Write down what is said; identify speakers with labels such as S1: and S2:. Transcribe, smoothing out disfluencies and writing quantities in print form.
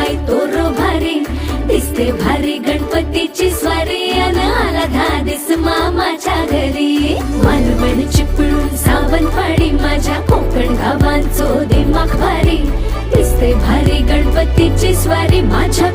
S1: बाई तोरो भारी दिसते भारी गणपतीची स्वारी अन आला धादिस मामाच्या घरी मालवण चिपळूण सावंतवाडी माझ्या कोकण गावांचो दिमाग भारी दिसते भारी गणपतीची स्वारी माझ्या